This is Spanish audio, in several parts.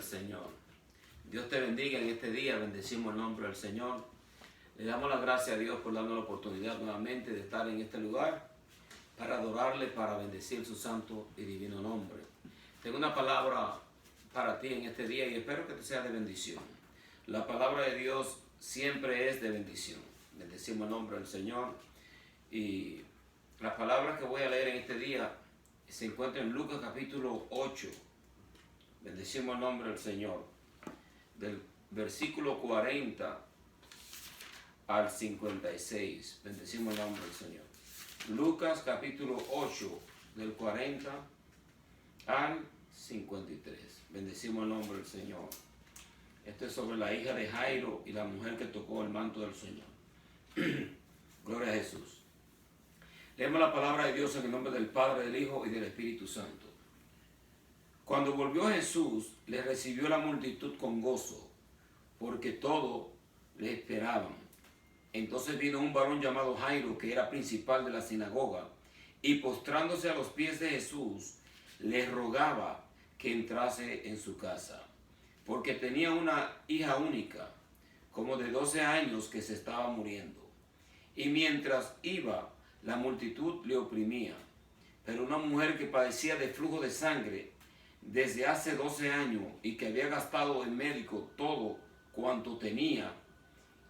del Señor. Dios te bendiga en este día, bendecimos el nombre del Señor. Le damos las gracias a Dios por darnos la oportunidad nuevamente de estar en este lugar para adorarle, para bendecir su santo y divino nombre. Tengo una palabra para ti en este día y espero que te sea de bendición. La palabra de Dios siempre es de bendición. Bendecimos el nombre del Señor. Y las palabras que voy a leer en este día se encuentran en Lucas capítulo 8. Bendecimos el nombre del Señor. Del versículo 40 al 56. Bendecimos el nombre del Señor. Lucas capítulo 8, del 40 al 53. Bendecimos el nombre del Señor. Esto es sobre la hija de Jairo y la mujer que tocó el manto del Señor. Gloria a Jesús. Leemos la palabra de Dios en el nombre del Padre, del Hijo y del Espíritu Santo. Cuando volvió Jesús, le recibió la multitud con gozo, porque todo le esperaban. Entonces vino un varón llamado Jairo, que era principal de la sinagoga, y postrándose a los pies de Jesús, le rogaba que entrase en su casa, porque tenía una hija única, como de 12 años, que se estaba muriendo. Y mientras iba, la multitud le oprimía. Pero una mujer que padecía de flujo de sangre desde hace 12 años y que había gastado en médico todo cuanto tenía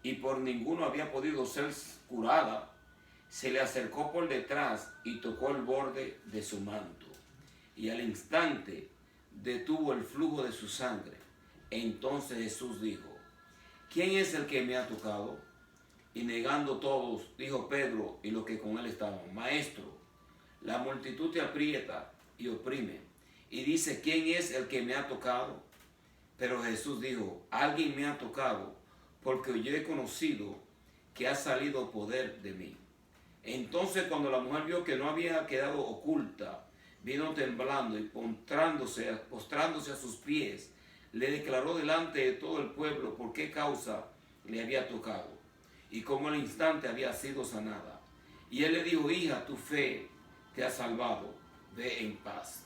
y por ninguno había podido ser curada, se le acercó por detrás y tocó el borde de su manto. Y al instante detuvo el flujo de su sangre. Entonces Jesús dijo: ¿quién es el que me ha tocado? Y negando todos, dijo Pedro y los que con él estaban: Maestro, la multitud te aprieta y oprime, y dice: ¿quién es el que me ha tocado? Pero Jesús dijo: alguien me ha tocado, porque yo he conocido que ha salido poder de mí. Entonces, cuando la mujer vio que no había quedado oculta, vino temblando y postrándose a sus pies, le declaró delante de todo el pueblo por qué causa le había tocado y cómo al instante había sido sanada. Y él le dijo: hija, tu fe te ha salvado, ve en paz.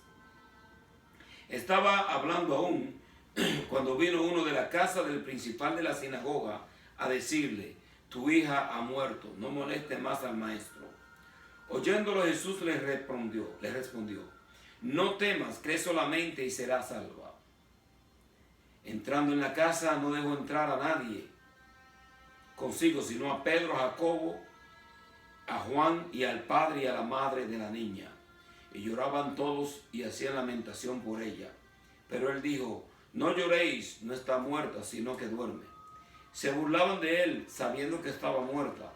Estaba hablando aún cuando vino uno de la casa del principal de la sinagoga a decirle: tu hija ha muerto, no moleste más al maestro. Oyéndolo, Jesús le respondió: no temas, cree solamente y serás salva. Entrando en la casa, no dejó entrar a nadie consigo, sino a Pedro, a Jacobo, a Juan y al padre y a la madre de la niña. Y lloraban todos y hacían lamentación por ella. Pero él dijo: no lloréis, no está muerta, sino que duerme. Se burlaban de él, sabiendo que estaba muerta.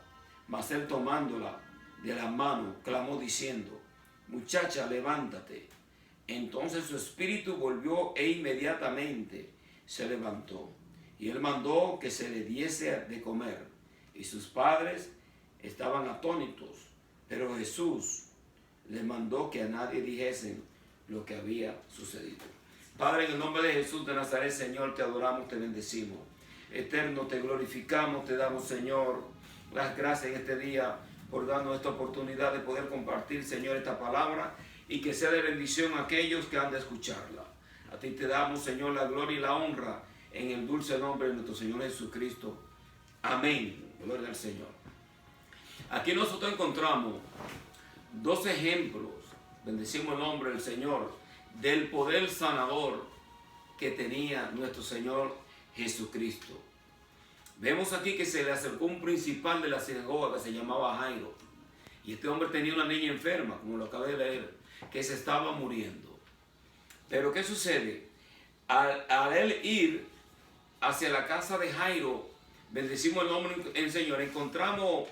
Mas él, tomándola de la mano, clamó diciendo: muchacha, levántate. Entonces su espíritu volvió e inmediatamente se levantó. Y él mandó que se le diese de comer. Y sus padres estaban atónitos. Pero Jesús les mandó que a nadie dijesen lo que había sucedido. Padre, en el nombre de Jesús de Nazaret, Señor, te adoramos, te bendecimos. Eterno, te glorificamos, te damos, Señor, las gracias en este día por darnos esta oportunidad de poder compartir, Señor, esta palabra y que sea de bendición a aquellos que han de escucharla. A ti te damos, Señor, la gloria y la honra en el dulce nombre de nuestro Señor Jesucristo. Amén. Gloria al Señor. Aquí nosotros encontramos dos ejemplos, bendecimos el nombre del Señor, del poder sanador que tenía nuestro Señor Jesucristo. Vemos aquí que se le acercó un principal de la sinagoga que se llamaba Jairo. Y este hombre tenía una niña enferma, como lo acabé de leer, que se estaba muriendo. Pero ¿qué sucede? Al él ir hacia la casa de Jairo, bendecimos el nombre del Señor, encontramos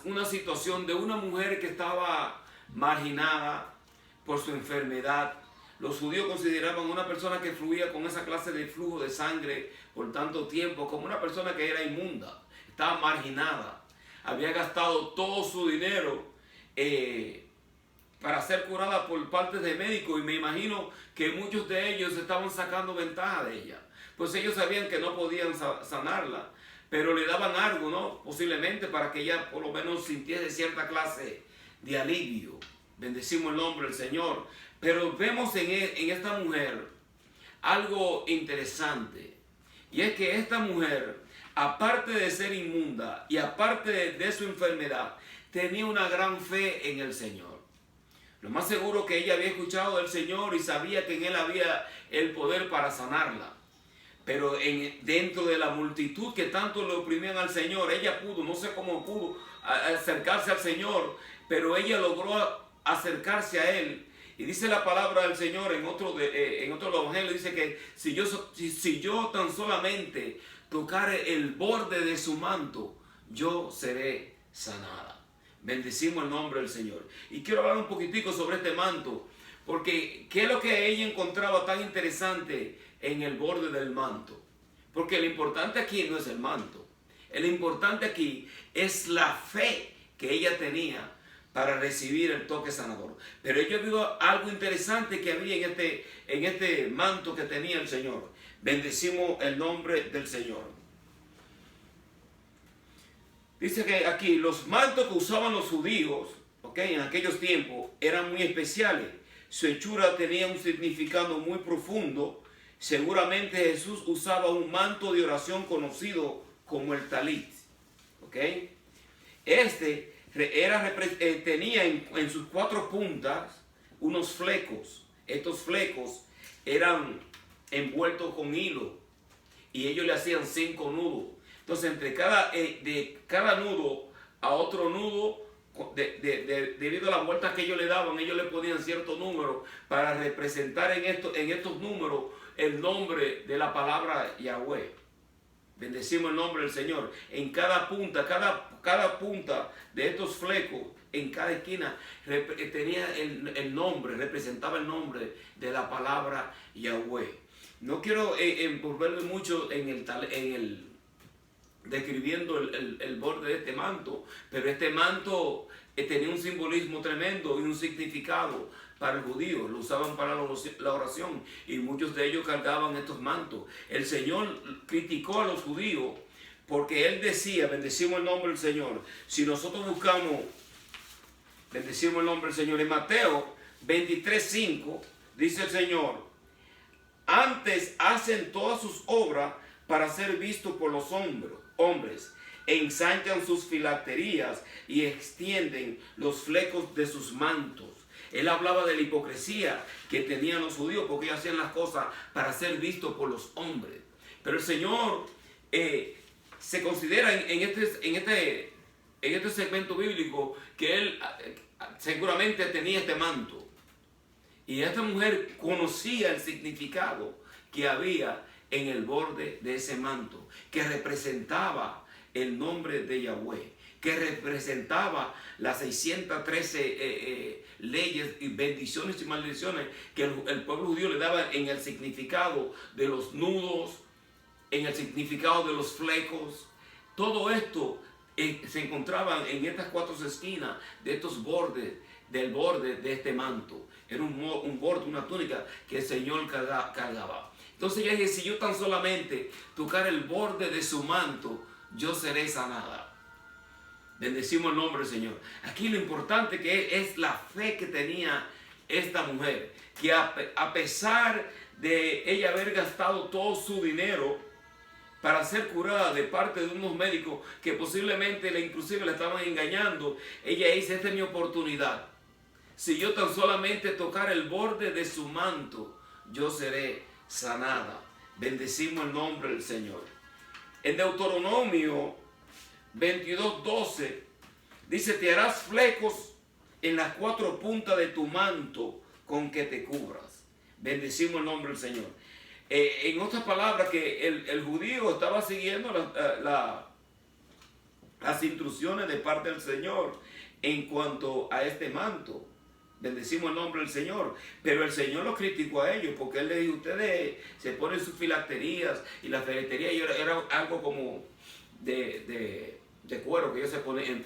una situación de una mujer que estaba marginada por su enfermedad. Los judíos consideraban a una persona que fluía con esa clase de flujo de sangre por tanto tiempo como una persona que era inmunda, estaba marginada, había gastado todo su dinero para ser curada por parte de médicos, y me imagino que muchos de ellos estaban sacando ventaja de ella, pues ellos sabían que no podían sanarla, pero le daban algo, ¿no? Posiblemente para que ella por lo menos sintiese cierta clase de alivio. Bendecimos el nombre del Señor. Pero vemos en esta mujer algo interesante. Y es que esta mujer, aparte de ser inmunda y aparte de su enfermedad, tenía una gran fe en el Señor. Lo más seguro que ella había escuchado del Señor y sabía que en Él había el poder para sanarla. Pero dentro de la multitud que tanto le oprimían al Señor, ella pudo, no sé cómo pudo acercarse al Señor, pero ella logró acercarse a Él. Y dice la palabra del Señor en otro evangelio, dice que si yo tan solamente tocare el borde de su manto, yo seré sanada. Bendecimos el nombre del Señor. Y quiero hablar un poquitico sobre este manto, porque ¿qué es lo que ella encontraba tan interesante en el borde del manto? Porque lo importante aquí no es el manto. Lo importante aquí es la fe que ella tenía para recibir el toque sanador. Pero ella vio algo interesante que había en este manto que tenía el Señor. Bendecimos el nombre del Señor. Dice que aquí los mantos que usaban los judíos, en aquellos tiempos, eran muy especiales. Su hechura tenía un significado muy profundo. Seguramente Jesús usaba un manto de oración conocido como el talit. Tenía en sus 4 puntas unos flecos. Estos flecos eran envueltos con hilo y ellos le hacían 5 nudos. Entonces, entre de cada nudo a otro nudo, debido a las vueltas que ellos le daban, ellos le ponían cierto número para representar en estos números el nombre de la palabra Yahweh. Bendecimos el nombre del Señor. En cada punta, cada punta de estos flecos, en cada esquina, tenía el nombre, representaba el nombre de la palabra Yahweh. No quiero envolverme mucho describiendo el borde de este manto, pero este manto tenía un simbolismo tremendo y un significado para el judío. Lo usaban para la oración y muchos de ellos cargaban estos mantos. El Señor criticó a los judíos porque Él decía, bendecimos el nombre del Señor, si nosotros buscamos, bendecimos el nombre del Señor, en Mateo 23:5 dice el Señor, antes hacen todas sus obras para ser vistos por los hombres, ensanchan sus filacterías y extienden los flecos de sus mantos. Él hablaba de la hipocresía que tenían los judíos porque ellos hacían las cosas para ser vistos por los hombres. Pero el Señor se considera en este segmento bíblico que Él seguramente tenía este manto. Y esta mujer conocía el significado que había en el borde de ese manto, que representaba el nombre de Yahweh, que representaba las 613 leyes y bendiciones y maldiciones que el pueblo judío le daba en el significado de los nudos, en el significado de los flecos. Todo esto se encontraba en estas 4 esquinas de estos bordes, del borde de este manto. Era un borde, una túnica que el Señor cargaba. Entonces ella dice, si yo tan solamente tocar el borde de su manto, yo seré sanada. Bendecimos el nombre del Señor. Aquí lo importante que es la fe que tenía esta mujer, que a pesar de ella haber gastado todo su dinero para ser curada de parte de unos médicos que posiblemente inclusive le estaban engañando, ella dice, esta es mi oportunidad. Si yo tan solamente tocar el borde de su manto, yo seré sanada. Bendecimos el nombre del Señor. En Deuteronomio 22:12 dice, te harás flecos en las 4 puntas de tu manto con que te cubras. Bendecimos el nombre del Señor. En otras palabras, que el judío estaba siguiendo las instrucciones de parte del Señor en cuanto a este manto. Bendecimos el nombre del Señor. Pero el Señor los criticó a ellos porque Él les dijo, ustedes se ponen sus filacterías, y la ferretería era algo como de cuero que ellos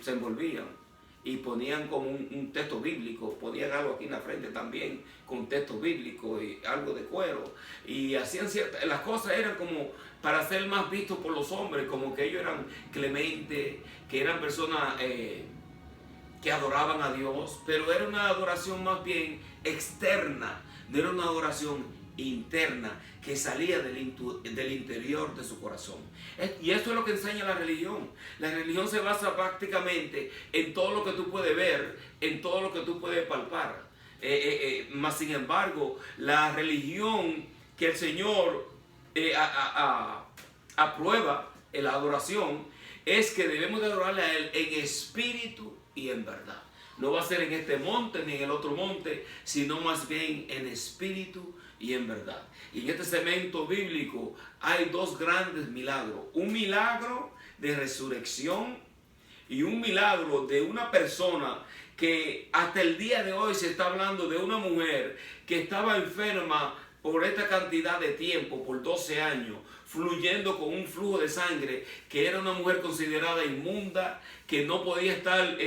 se envolvían y ponían como un texto bíblico, ponían algo aquí en la frente también con texto bíblico y algo de cuero, y hacían las cosas eran como para ser más vistos por los hombres, como que ellos eran clementes, que eran personas que adoraban a Dios, pero era una adoración más bien externa, no era una adoración interna que salía del interior de su corazón. Y eso es lo que enseña la religión. La religión se basa prácticamente en todo lo que tú puedes ver, en todo lo que tú puedes palpar. Mas sin embargo, la religión que el Señor aprueba en la adoración es que debemos de adorarle a Él en espíritu y en verdad. No va a ser en este monte ni en el otro monte, sino más bien en espíritu y en verdad. Y en este segmento bíblico hay dos grandes milagros. Un milagro de resurrección y un milagro de una persona que hasta el día de hoy se está hablando de una mujer que estaba enferma por esta cantidad de tiempo, por 12 años, fluyendo con un flujo de sangre, que era una mujer considerada inmunda, que no podía estar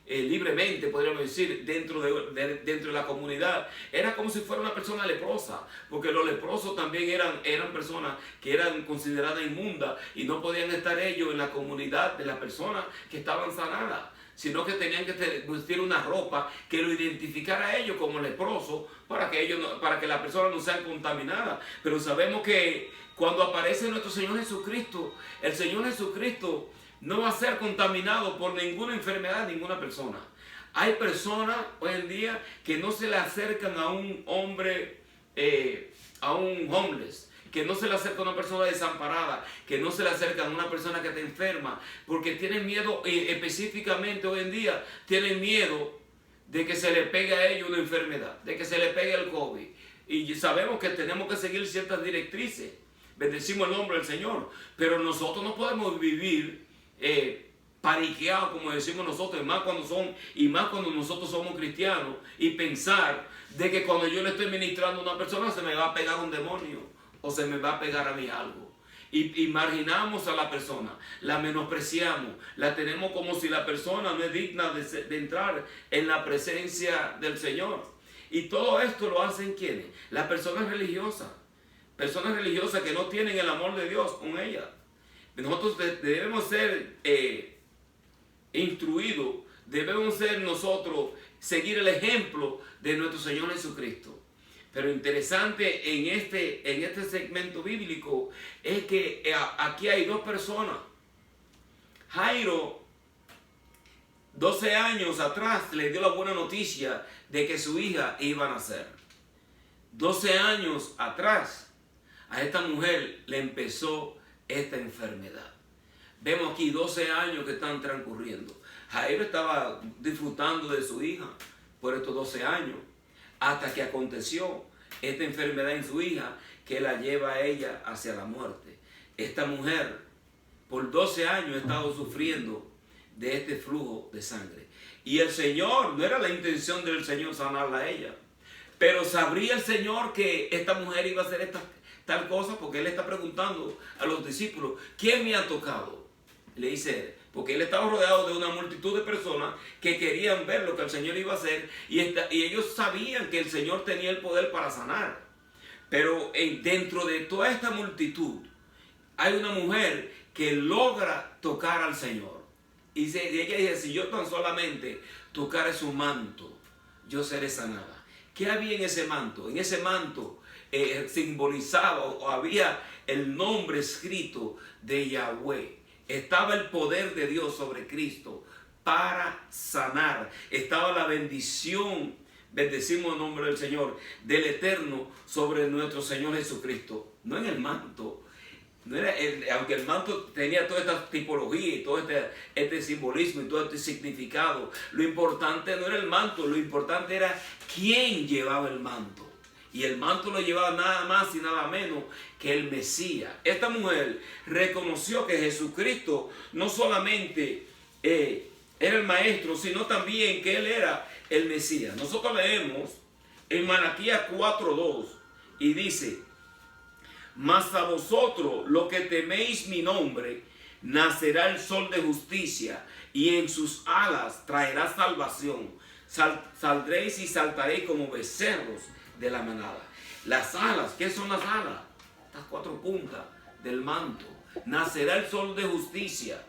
libremente, podríamos decir, dentro de la comunidad. Era como si fuera una persona leprosa, porque los leprosos también eran personas que eran consideradas inmundas y no podían estar ellos en la comunidad de las personas que estaban sanadas, sino que tenían que vestir una ropa que lo identificara a ellos como leprosos para que la persona no sea contaminada. Pero sabemos que cuando aparece nuestro Señor Jesucristo, el Señor Jesucristo no va a ser contaminado por ninguna enfermedad, ninguna persona. Hay personas hoy en día que no se le acercan a un hombre, a un homeless, que no se le acerca a una persona desamparada, que no se le acerca a una persona que está enferma, porque tienen miedo, específicamente hoy en día, tienen miedo de que se le pegue a ellos una enfermedad, de que se le pegue el COVID. Y sabemos que tenemos que seguir ciertas directrices. Bendecimos el nombre del Señor, pero nosotros no podemos vivir paniqueados, como decimos nosotros, y más cuando nosotros somos cristianos, y pensar de que cuando yo le estoy ministrando a una persona se me va a pegar un demonio o se me va a pegar a mí algo. Y marginamos a la persona, la menospreciamos, la tenemos como si la persona no es digna de entrar en la presencia del Señor. Y todo esto lo hacen ¿quiénes? Las personas religiosas. Personas religiosas que no tienen el amor de Dios con ellas. Nosotros debemos ser instruidos, debemos ser nosotros, seguir el ejemplo de nuestro Señor Jesucristo. Pero interesante en este segmento bíblico es que aquí hay dos personas. Jairo, 12 años atrás, le dio la buena noticia de que su hija iba a nacer. 12 años atrás, a esta mujer le empezó esta enfermedad. Vemos aquí 12 años que están transcurriendo. Jairo estaba disfrutando de su hija por estos 12 años, hasta que aconteció esta enfermedad en su hija que la lleva a ella hacia la muerte. Esta mujer por 12 años ha estado sufriendo de este flujo de sangre. Y el Señor, no era la intención del Señor sanarla a ella, pero sabría el Señor que esta mujer iba a hacer tal cosa, porque Él le está preguntando a los discípulos, ¿quién me ha tocado? Le dice, porque Él estaba rodeado de una multitud de personas que querían ver lo que el Señor iba a hacer, y ellos sabían que el Señor tenía el poder para sanar. Pero dentro de toda esta multitud hay una mujer que logra tocar al Señor. Y ella dice, si yo tan solamente tocara su manto, yo seré sanada. ¿Qué había en ese manto? En ese manto simbolizaba o había el nombre escrito de Yahweh. Estaba el poder de Dios sobre Cristo para sanar. Estaba la bendición, bendecimos el nombre del Señor, del Eterno sobre nuestro Señor Jesucristo. No en el manto. No era aunque el manto tenía toda esta tipología y todo este simbolismo y todo este significado, lo importante no era el manto, lo importante era quién llevaba el manto. Y el manto lo llevaba nada más y nada menos que el Mesías. Esta mujer reconoció que Jesucristo no solamente era el maestro, sino también que Él era el Mesías. Nosotros leemos en Malaquías 4:2 y dice, mas a vosotros, los que teméis mi nombre, nacerá el sol de justicia, y en sus alas traerá salvación. Saldréis y saltaréis como becerros de la manada. Las alas, ¿qué son las alas? Estas 4 puntas del manto. Nacerá el sol de justicia,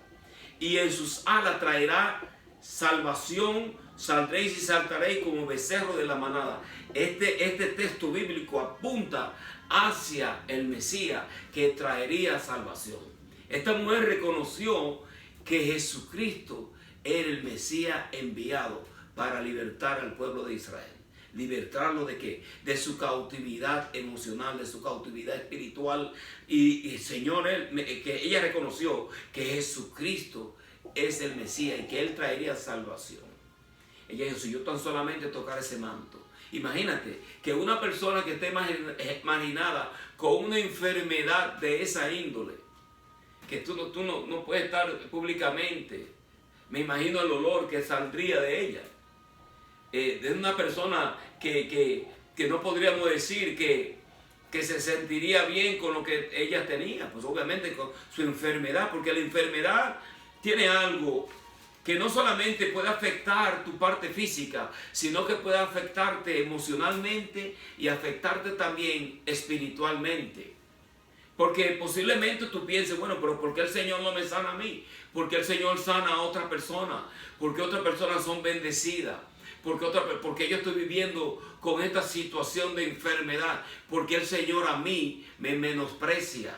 y en sus alas traerá salvación, saldréis y saltaréis como becerro de la manada. Este texto bíblico apunta hacia el Mesías que traería salvación. Esta mujer reconoció que Jesucristo era el Mesías enviado para libertar al pueblo de Israel. ¿Libertarlo de qué? De su cautividad emocional, de su cautividad espiritual. Y Señor, que ella reconoció que Jesucristo es el Mesías y que Él traería salvación. Ella dijo, si yo tan solamente tocar ese manto. Imagínate que una persona que esté marginada con una enfermedad de esa índole, que tú no puedes estar públicamente. Me imagino el olor que saldría de ella. De una persona que no podríamos decir que se sentiría bien con lo que ella tenía. Pues obviamente con su enfermedad, porque la enfermedad tiene algo que no solamente puede afectar tu parte física, sino que puede afectarte emocionalmente y afectarte también espiritualmente. Porque posiblemente tú pienses, bueno, pero ¿por qué el Señor no me sana a mí? ¿Por qué el Señor sana a otra persona? ¿Por qué otras personas son bendecidas? ¿Por qué yo estoy viviendo con esta situación de enfermedad? ¿Por qué el Señor a mí me menosprecia?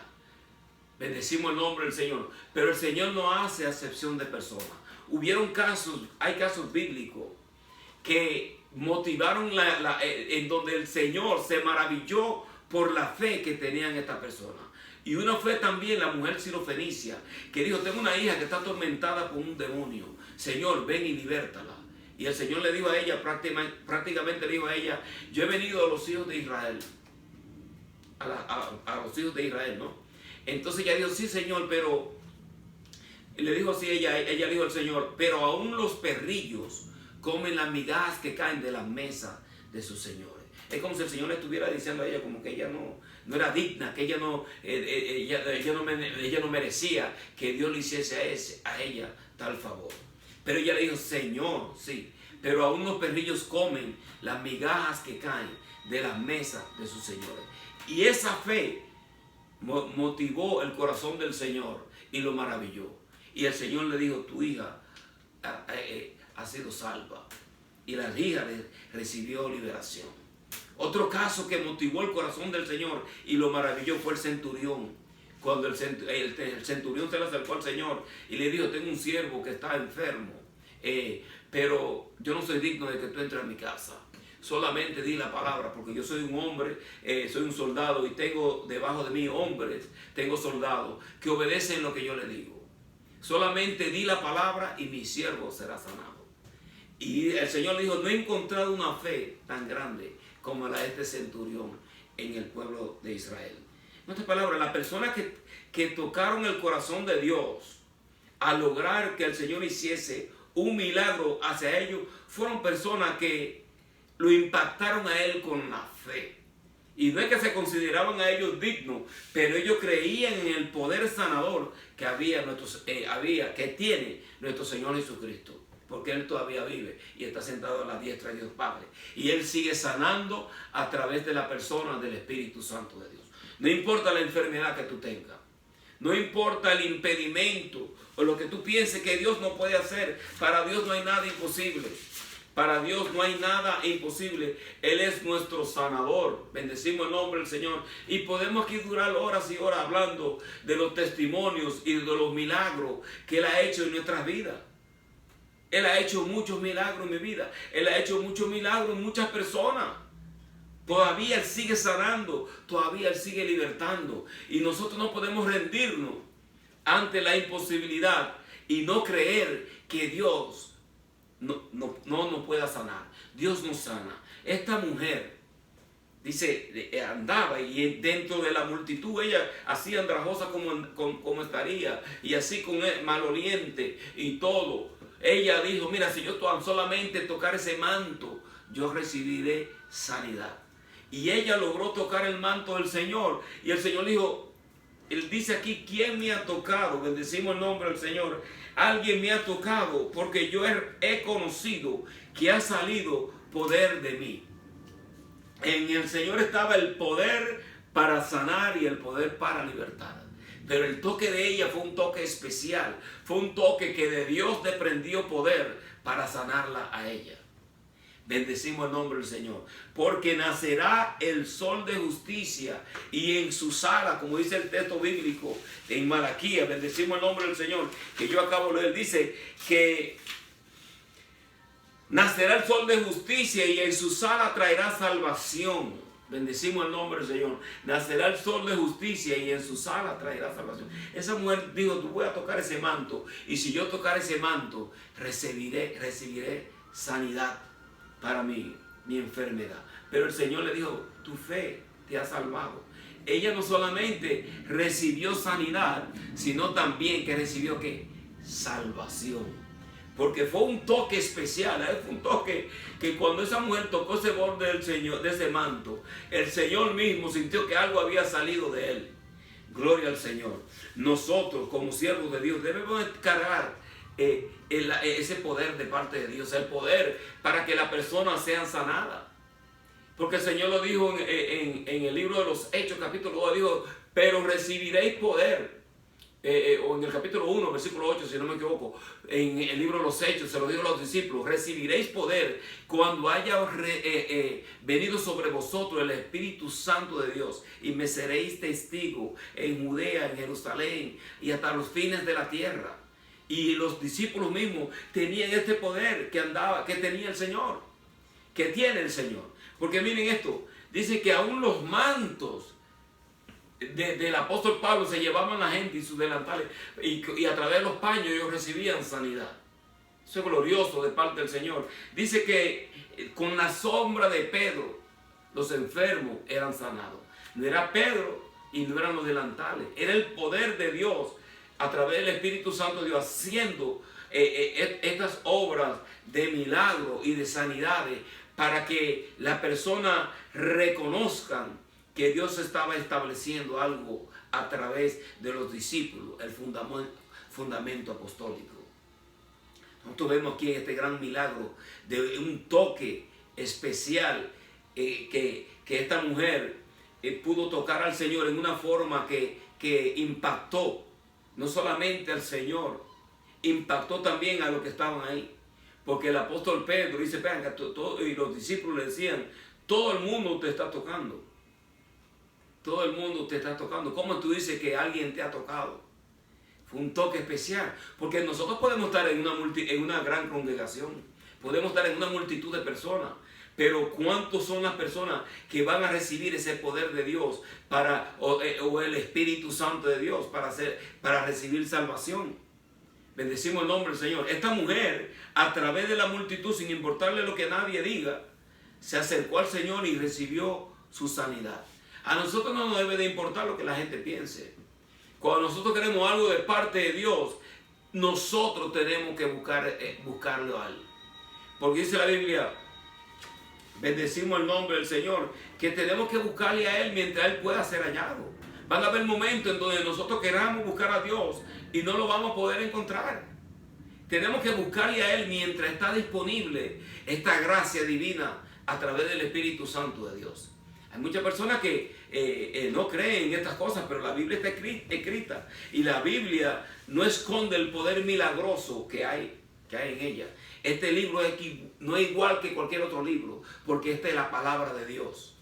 Bendecimos el nombre del Señor. Pero el Señor no hace acepción de personas. Hay casos bíblicos que motivaron en donde el Señor se maravilló por la fe que tenían estas personas. Y una fue también la mujer sirofenicia, que dijo, tengo una hija que está atormentada por un demonio. Señor, ven y libértala. Y el Señor le dijo a ella, prácticamente le dijo a ella, yo he venido a los hijos de Israel. A los hijos de Israel, ¿no? Entonces ella dijo, sí, Señor, pero... Le dijo así, ella dijo al Señor, pero aún los perrillos comen las migajas que caen de la mesa de sus señores. Es como si el Señor le estuviera diciendo a ella como que ella no era digna, que ella no merecía que Dios le hiciese a ella tal favor. Pero ella le dijo, Señor, sí, pero aún los perrillos comen las migajas que caen de las mesas de sus señores. Y esa fe motivó el corazón del Señor y lo maravilló. Y el Señor le dijo, tu hija ha sido salva. Y la hija recibió liberación. Otro caso que motivó el corazón del Señor y lo maravilló fue el centurión. Cuando el centurión se le acercó al Señor y le dijo, tengo un siervo que está enfermo, pero yo no soy digno de que tú entres a mi casa. Solamente di la palabra, porque yo soy un hombre, soy un soldado y tengo debajo de mí hombres, tengo soldados que obedecen lo que yo le digo. Solamente di la palabra y mi siervo será sanado. Y el Señor le dijo, no he encontrado una fe tan grande como la de este centurión en el pueblo de Israel. En otras palabras, las personas que tocaron el corazón de Dios a lograr que el Señor hiciese un milagro hacia ellos, fueron personas que lo impactaron a Él con la fe. Y no es que se consideraban a ellos dignos, pero ellos creían en el poder sanador que tiene nuestro Señor Jesucristo. Porque Él todavía vive y está sentado a la diestra de Dios Padre. Y Él sigue sanando a través de la persona del Espíritu Santo de Dios. No importa la enfermedad que tú tengas. No importa el impedimento o lo que tú pienses que Dios no puede hacer. Para Dios no hay nada imposible. Para Dios no hay nada imposible. Él es nuestro sanador. Bendecimos el nombre del Señor. Y podemos aquí durar horas y horas hablando de los testimonios y de los milagros que Él ha hecho en nuestras vidas. Él ha hecho muchos milagros en mi vida. Él ha hecho muchos milagros en muchas personas. Todavía Él sigue sanando. Todavía Él sigue libertando. Y nosotros no podemos rendirnos ante la imposibilidad y no creer que Dios no pueda sanar. Dios nos sana. Esta mujer, dice, andaba y dentro de la multitud ella así andrajosa como estaría y así con maloliente y todo. Ella dijo, mira, si yo solamente tocar ese manto, yo recibiré sanidad. Y ella logró tocar el manto del Señor. Y el Señor dijo, Él dice aquí, ¿quién me ha tocado? Bendecimos el nombre del Señor. Alguien me ha tocado porque yo he conocido que ha salido poder de mí. En el Señor estaba el poder para sanar y el poder para libertar. Pero el toque de ella fue un toque especial. Fue un toque que de Dios desprendió poder para sanarla a ella. Bendecimos el nombre del Señor. Porque nacerá el sol de justicia y en su sala, como dice el texto bíblico en Malaquías, bendecimos el nombre del Señor, que yo acabo de leer, dice que nacerá el sol de justicia y en su sala traerá salvación. Bendecimos el nombre del Señor. Nacerá el sol de justicia y en su sala traerá salvación. Esa mujer dijo, tú voy a tocar ese manto. Y si yo tocar ese manto, recibiré sanidad para mi enfermedad. Pero el Señor le dijo, tu fe te ha salvado. Ella no solamente recibió sanidad, sino también que recibió ¿qué? Salvación. Porque fue un toque especial, fue un toque que cuando esa mujer tocó ese borde del Señor, de ese manto, el Señor mismo sintió que algo había salido de él. Gloria al Señor. Nosotros como siervos de Dios debemos cargar ese poder de parte de Dios, el poder para que la persona sea sanada. Porque el Señor lo dijo en el libro de los Hechos, capítulo 2, dijo, pero recibiréis poder. O en el capítulo 1, versículo 8, si no me equivoco, en el libro de los Hechos, se lo dijo a los discípulos, recibiréis poder cuando haya venido sobre vosotros el Espíritu Santo de Dios y me seréis testigo en Judea, en Jerusalén y hasta los fines de la tierra. Y los discípulos mismos tenían este poder que tenía el Señor, que tiene el Señor. Porque miren esto, dice que aún los mantos del apóstol Pablo se llevaban la gente y sus delantales, y a través de los paños ellos recibían sanidad. Eso es glorioso de parte del Señor. Dice que con la sombra de Pedro los enfermos eran sanados. No era Pedro y no eran los delantales, era el poder de Dios a través del Espíritu Santo de Dios haciendo estas obras de milagro y de sanidades para que la persona reconozcan que Dios estaba estableciendo algo a través de los discípulos, el fundamento apostólico. Nosotros vemos aquí en este gran milagro de un toque especial que esta mujer pudo tocar al Señor en una forma que impactó no solamente al Señor, impactó también a los que estaban ahí. Porque el apóstol Pedro dice, vean, y los discípulos le decían, todo el mundo te está tocando. Todo el mundo te está tocando. ¿Cómo tú dices que alguien te ha tocado? Fue un toque especial. Porque nosotros podemos estar en una gran congregación. Podemos estar en una multitud de personas. Pero ¿cuántos son las personas que van a recibir ese poder de Dios o el Espíritu Santo de Dios para recibir salvación? Bendecimos el nombre del Señor. Esta mujer, a través de la multitud, sin importarle lo que nadie diga, se acercó al Señor y recibió su sanidad. A nosotros no nos debe de importar lo que la gente piense. Cuando nosotros queremos algo de parte de Dios, nosotros tenemos que buscarlo a Él. Porque dice la Biblia, bendecimos el nombre del Señor, que tenemos que buscarle a Él mientras Él pueda ser hallado. Van a haber momentos en donde nosotros queramos buscar a Dios y no lo vamos a poder encontrar. Tenemos que buscarle a Él mientras está disponible esta gracia divina a través del Espíritu Santo de Dios. Hay muchas personas que no creen en estas cosas, pero la Biblia está escrita. Y la Biblia no esconde el poder milagroso que hay en ella. Este libro no es igual que cualquier otro libro, porque esta es la palabra de Dios.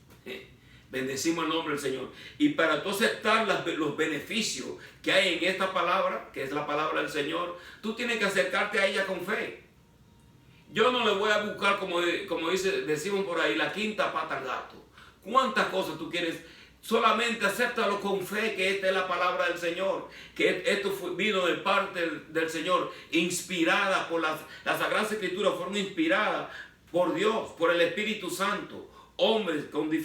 Bendecimos el nombre del Señor. Y para tú aceptar los beneficios que hay en esta palabra, que es la palabra del Señor, tú tienes que acercarte a ella con fe. Yo no le voy a buscar, como decimos por ahí, la quinta pata al gato. ¿Cuántas cosas tú quieres? Solamente acéptalo con fe, que esta es la palabra del Señor, que esto vino de parte del Señor, inspirada por las Sagradas Escrituras, fueron inspiradas por Dios, por el Espíritu Santo. Hombres con de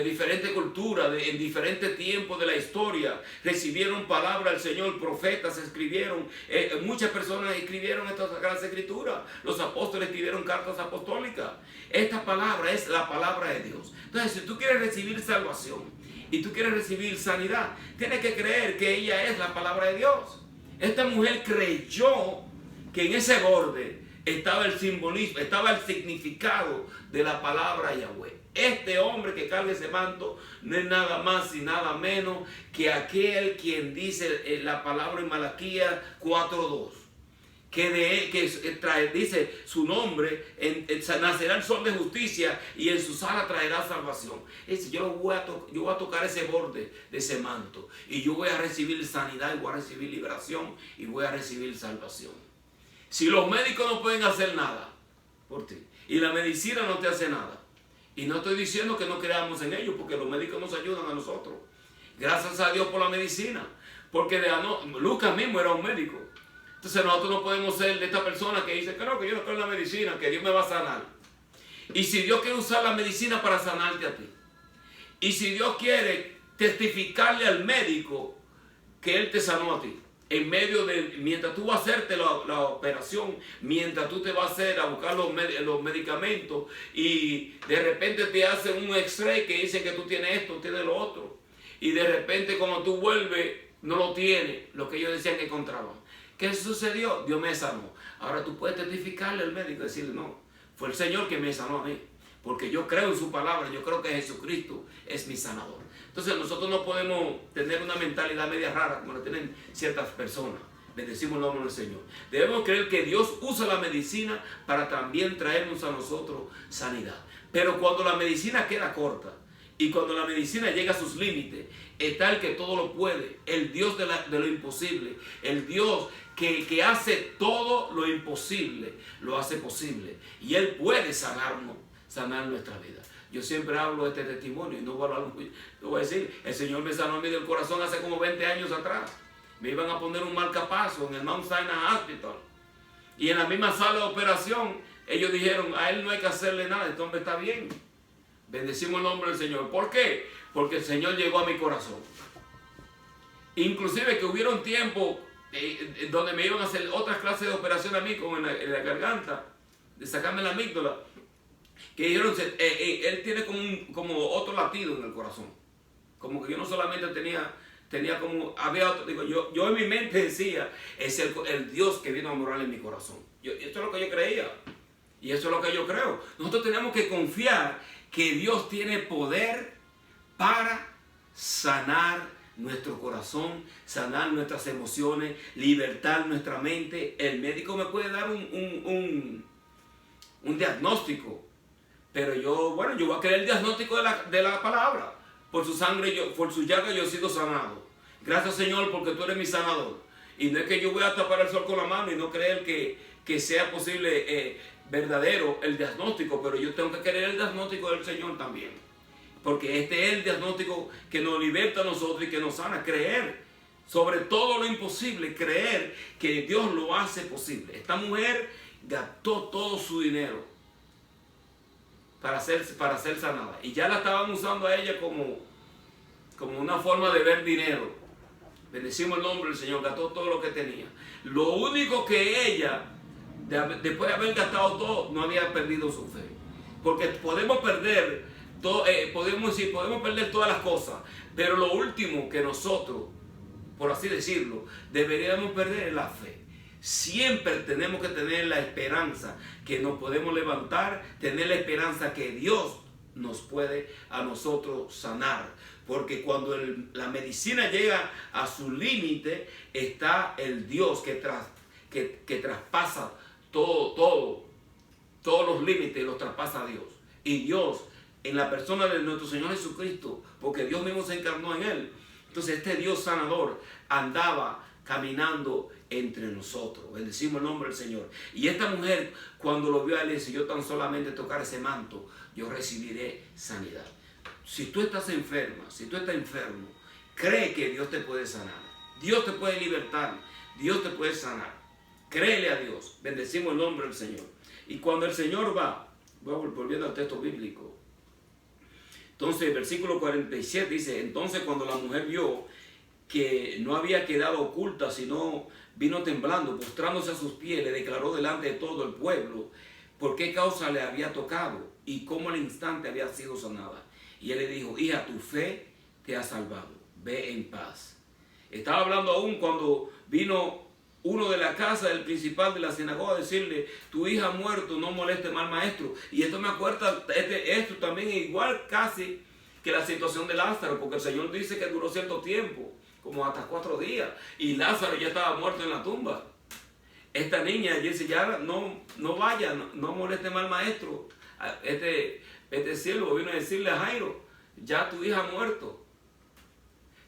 diferente cultura, en diferentes tiempos de la historia, recibieron palabra del Señor, profetas escribieron, muchas personas escribieron estas Sagradas Escrituras, los apóstoles escribieron cartas apostólicas. Esta palabra es la palabra de Dios. Entonces, si tú quieres recibir salvación y tú quieres recibir sanidad, tienes que creer que ella es la palabra de Dios. Esta mujer creyó que en ese borde estaba el simbolismo, estaba el significado de la palabra Yahweh. Este hombre que carga ese manto no es nada más y nada menos que aquel quien dice la palabra en Malaquías 4:2, dice su nombre, nacerá el sol de justicia y en sus alas traerá salvación. Yo voy a tocar ese borde de ese manto y yo voy a recibir sanidad y voy a recibir liberación y voy a recibir salvación. Si los médicos no pueden hacer nada por ti y la medicina no te hace nada, y no estoy diciendo que no creamos en ellos, porque los médicos nos ayudan a nosotros, gracias a Dios por la medicina, porque Lucas mismo era un médico. Entonces nosotros no podemos ser de esta persona que dice, creo que yo no creo en la medicina, que Dios me va a sanar. Y si Dios quiere usar la medicina para sanarte a ti, y si Dios quiere testificarle al médico que Él te sanó a ti, en medio de, mientras tú vas a hacerte la operación, mientras tú te vas a buscar los medicamentos, y de repente te hacen un x-ray que dice que tú tienes esto, tienes lo otro, y de repente cuando tú vuelves no lo tienes, lo que ellos decían que encontraban. ¿Qué sucedió? Dios me sanó. Ahora tú puedes testificarle al médico y decirle, no, fue el Señor que me sanó a mí, porque yo creo en su palabra, yo creo que Jesucristo es mi sanador. Entonces nosotros no podemos tener una mentalidad media rara como la tienen ciertas personas. Bendecimos el nombre del Señor. Debemos creer que Dios usa la medicina para también traernos a nosotros sanidad. Pero cuando la medicina queda corta y cuando la medicina llega a sus límites, está el que todo lo puede, el Dios de lo imposible, el Dios que hace todo lo imposible, lo hace posible. Y Él puede sanar nuestra vida. Yo siempre hablo de este testimonio y no voy a hablar, voy a decir, el Señor me sanó a mí del corazón hace como 20 años atrás. Me iban a poner un marcapaso en el Mount Sinai Hospital. Y en la misma sala de operación, ellos dijeron, a él no hay que hacerle nada, este hombre está bien. Bendecimos el nombre del Señor. ¿Por qué? Porque el Señor llegó a mi corazón. Inclusive que hubieron tiempo donde me iban a hacer otras clases de operación a mí, como en la garganta, de sacarme la amígdala, que dijeron, él tiene como otro latido en el corazón. Como que yo no solamente tenía como, había otro, digo, yo en mi mente decía, es el Dios que vino a morar en mi corazón. Esto es lo que yo creía. Y eso es lo que yo creo. Nosotros tenemos que confiar que Dios tiene poder para sanar nuestro corazón, sanar nuestras emociones, libertar nuestra mente. El médico me puede dar un diagnóstico, pero yo voy a creer el diagnóstico de la palabra. Por su sangre, por su llaga yo he sido sanado. Gracias, Señor, porque tú eres mi sanador. Y no es que yo voy a tapar el sol con la mano y no creer que sea posible verdadero el diagnóstico, pero yo tengo que creer el diagnóstico del Señor también. Porque este es el diagnóstico que nos liberta a nosotros y que nos sana. Creer sobre todo lo imposible, creer que Dios lo hace posible. Esta mujer gastó todo su dinero para ser sanada. Y ya la estaban usando a ella como una forma de ver dinero. Bendecimos el nombre del Señor, gastó todo lo que tenía. Lo único que ella, después de haber gastado todo, no había perdido su fe. Porque podemos perder todo, podemos perder todas las cosas, pero lo último que nosotros, por así decirlo, deberíamos perder es la fe. Siempre tenemos que tener la esperanza que nos podemos levantar, tener la esperanza que Dios nos puede a nosotros sanar. Porque cuando la medicina llega a su límite, está el Dios que traspasa todos los límites, los traspasa a Dios. Y Dios, en la persona de nuestro Señor Jesucristo, porque Dios mismo se encarnó en Él. Entonces este Dios sanador andaba caminando entre nosotros. Bendecimos el nombre del Señor. Y esta mujer, cuando lo vio a él, dice, yo tan solamente tocar ese manto, yo recibiré sanidad. Si tú estás enferma, si tú estás enfermo, cree que Dios te puede sanar. Dios te puede libertar. Dios te puede sanar. Créele a Dios. Bendecimos el nombre del Señor. Y cuando el Señor volviendo al texto bíblico. Entonces el versículo 47 dice, entonces cuando la mujer vio que no había quedado oculta, sino vino temblando, postrándose a sus pies, le declaró delante de todo el pueblo por qué causa le había tocado y cómo al instante había sido sanada. Y él le dijo, hija, tu fe te ha salvado, ve en paz. Estaba hablando aún cuando vino uno de la casa del principal de la sinagoga a decirle, tu hija ha muerto, no moleste más al maestro. Y esto me acuerda, esto también igual casi que la situación de Lázaro, porque el Señor dice que duró cierto tiempo, como hasta 4 días, y Lázaro ya estaba muerto en la tumba. Esta niña dice, ya no vaya, no moleste más al maestro. Este siervo vino a decirle a Jairo, ya tu hija ha muerto.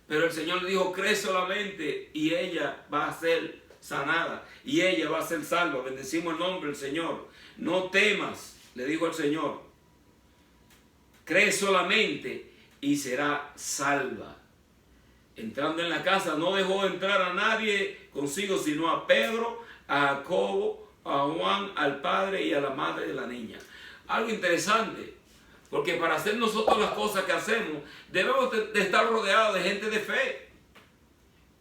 Pero el Señor le dijo, cree solamente y ella va a ser sanada y ella va a ser salva. Bendecimos el nombre del Señor. No temas, le dijo el Señor. Cree solamente y será salva. Entrando en la casa, no dejó entrar a nadie consigo, sino a Pedro, a Jacobo, a Juan, al padre y a la madre de la niña. Algo interesante, porque para hacer nosotros las cosas que hacemos, debemos de estar rodeados de gente de fe.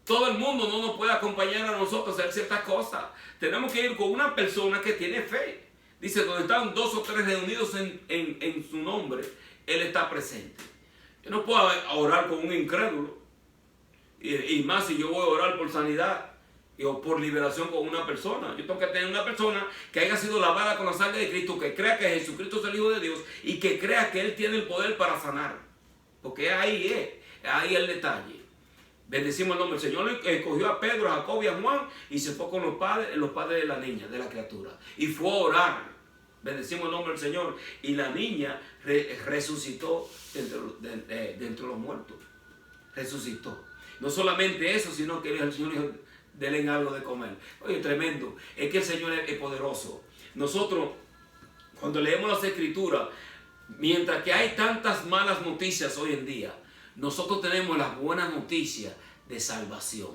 Todo el mundo no nos puede acompañar a nosotros a hacer ciertas cosas. Tenemos que ir con una persona que tiene fe. Dice, donde están 2 o 3 reunidos en su nombre, Él está presente. Yo no puedo orar con un incrédulo. Y más si yo voy a orar por sanidad o por liberación con una persona. Yo tengo que tener una persona que haya sido lavada con la sangre de Cristo, que crea que Jesucristo es el Hijo de Dios y que crea que Él tiene el poder para sanar. Porque ahí el detalle. Bendecimos el nombre. El Señor escogió a Pedro, a Jacobo y a Juan y se fue con los padres de la niña, de la criatura. Y fue a orar. Bendecimos el nombre del Señor. Y la niña resucitó de entre los muertos. Resucitó. No solamente eso, sino que el Señor dijo, denle algo de comer. Oye, tremendo. Es que el Señor es poderoso. Nosotros, cuando leemos las Escrituras, mientras que hay tantas malas noticias hoy en día, nosotros tenemos las buenas noticias de salvación.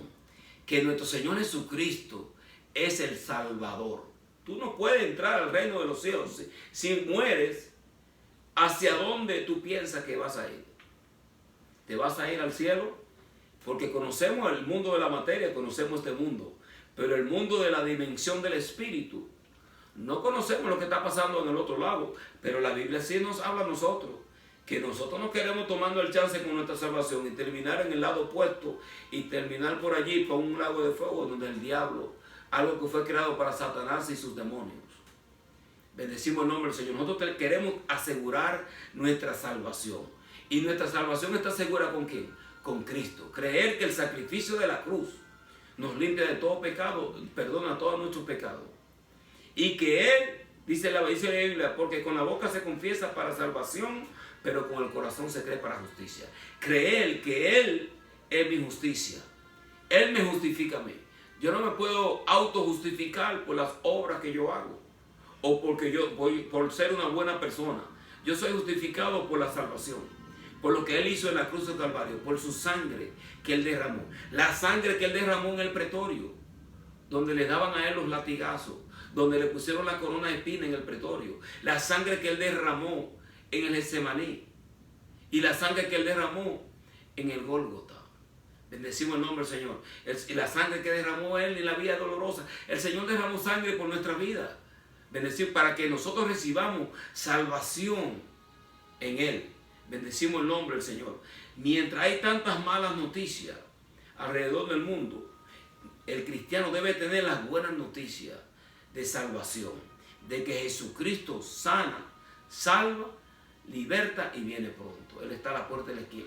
Que nuestro Señor Jesucristo es el Salvador. Tú no puedes entrar al reino de los cielos si mueres. ¿Hacia dónde tú piensas que vas a ir? ¿Te vas a ir al cielo? Porque conocemos el mundo de la materia, conocemos este mundo. Pero el mundo de la dimensión del espíritu, no conocemos lo que está pasando en el otro lado. Pero la Biblia sí nos habla a nosotros. Que nosotros no queremos tomando el chance con nuestra salvación y terminar en el lado opuesto y terminar por allí con un lago de fuego donde el diablo, algo que fue creado para Satanás y sus demonios. Bendecimos el nombre del Señor. Nosotros queremos asegurar nuestra salvación. Y nuestra salvación está segura ¿con quién? Con Cristo. Creer que el sacrificio de la cruz nos limpia de todo pecado, perdona todos nuestros pecados. Y que Él, dice la Biblia, porque con la boca se confiesa para salvación, pero con el corazón se cree para justicia. Creer que Él es mi justicia. Él me justifica a mí. Yo no me puedo autojustificar por las obras que yo hago. O porque yo voy por ser una buena persona. Yo soy justificado por la salvación. Por lo que Él hizo en la cruz del Calvario. Por su sangre que Él derramó. La sangre que Él derramó en el pretorio. Donde le daban a Él los latigazos. Donde le pusieron la corona de espina en el pretorio. La sangre que Él derramó en el Getsemaní. Y la sangre que Él derramó en el Gólgota. Bendecimos el nombre del Señor. Y la sangre que derramó Él en la vida dolorosa. El Señor derramó sangre por nuestra vida. Bendecimos para que nosotros recibamos salvación en Él. Bendecimos el nombre del Señor. Mientras hay tantas malas noticias alrededor del mundo, el cristiano debe tener las buenas noticias de salvación. De que Jesucristo sana, salva, liberta y viene pronto. Él está a la puerta de la esquina,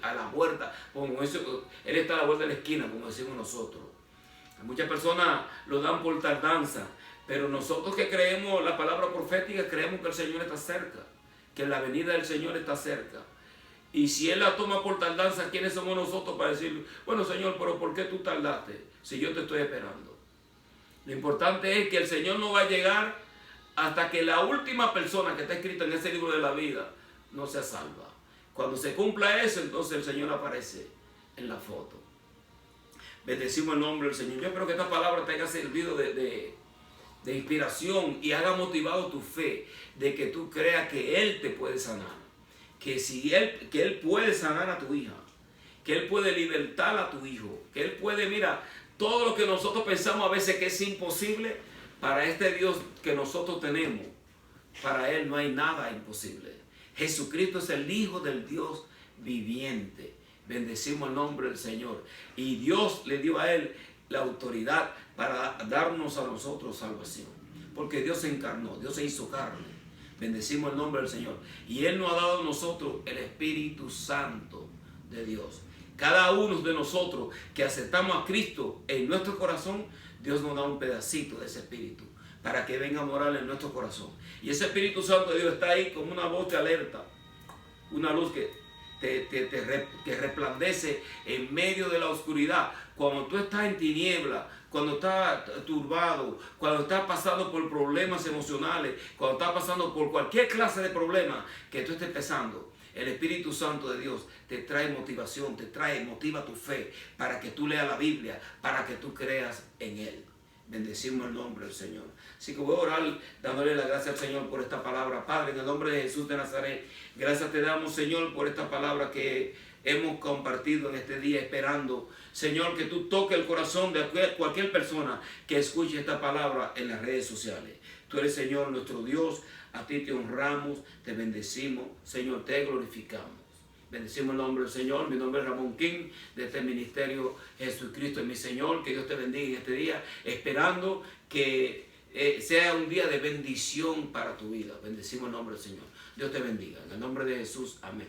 Él está a la vuelta de la esquina, como decimos nosotros. Muchas personas lo dan por tardanza, pero nosotros que creemos la palabra profética, creemos que el Señor está cerca, que la venida del Señor está cerca. Y si Él la toma por tardanza, ¿quiénes somos nosotros para decir, bueno Señor, pero ¿por qué tú tardaste si yo te estoy esperando? Lo importante es que el Señor no va a llegar hasta que la última persona que está escrita en ese libro de la vida no sea salva. Cuando se cumpla eso, entonces el Señor aparece en la foto. Bendecimos el nombre del Señor. Yo espero que esta palabra te haya servido de inspiración y haga motivado tu fe de que tú creas que Él te puede sanar. Que Él puede sanar a tu hija, que Él puede libertar a tu hijo, que Él puede, mira, todo lo que nosotros pensamos a veces que es imposible, para este Dios que nosotros tenemos, para Él no hay nada imposible. Jesucristo es el Hijo del Dios viviente. Bendecimos el nombre del Señor. Y Dios le dio a Él la autoridad para darnos a nosotros salvación. Porque Dios se encarnó, Dios se hizo carne. Bendecimos el nombre del Señor. Y Él nos ha dado a nosotros el Espíritu Santo de Dios. Cada uno de nosotros que aceptamos a Cristo en nuestro corazón, Dios nos da un pedacito de ese espíritu para que venga a morar en nuestro corazón. Y ese Espíritu Santo de Dios está ahí como una voz de alerta, una luz que resplandece en medio de la oscuridad. Cuando tú estás en tiniebla, cuando estás turbado, cuando estás pasando por problemas emocionales, cuando estás pasando por cualquier clase de problema que tú estés pasando, el Espíritu Santo de Dios te trae motivación, motiva tu fe para que tú leas la Biblia, para que tú creas en Él. Bendecimos el nombre del Señor. Así que voy a orar dándole la gracia al Señor por esta palabra. Padre, en el nombre de Jesús de Nazaret, gracias te damos, Señor, por esta palabra que hemos compartido en este día, esperando, Señor, que tú toques el corazón de cualquier persona que escuche esta palabra en las redes sociales. Tú eres, Señor, nuestro Dios. A ti te honramos, te bendecimos, Señor, te glorificamos. Bendecimos el nombre del Señor. Mi nombre es Ramón King, de este ministerio Jesucristo es mi Señor. Que Dios te bendiga en este día, esperando que sea un día de bendición para tu vida. Bendecimos el nombre del Señor. Dios te bendiga. En el nombre de Jesús, amén.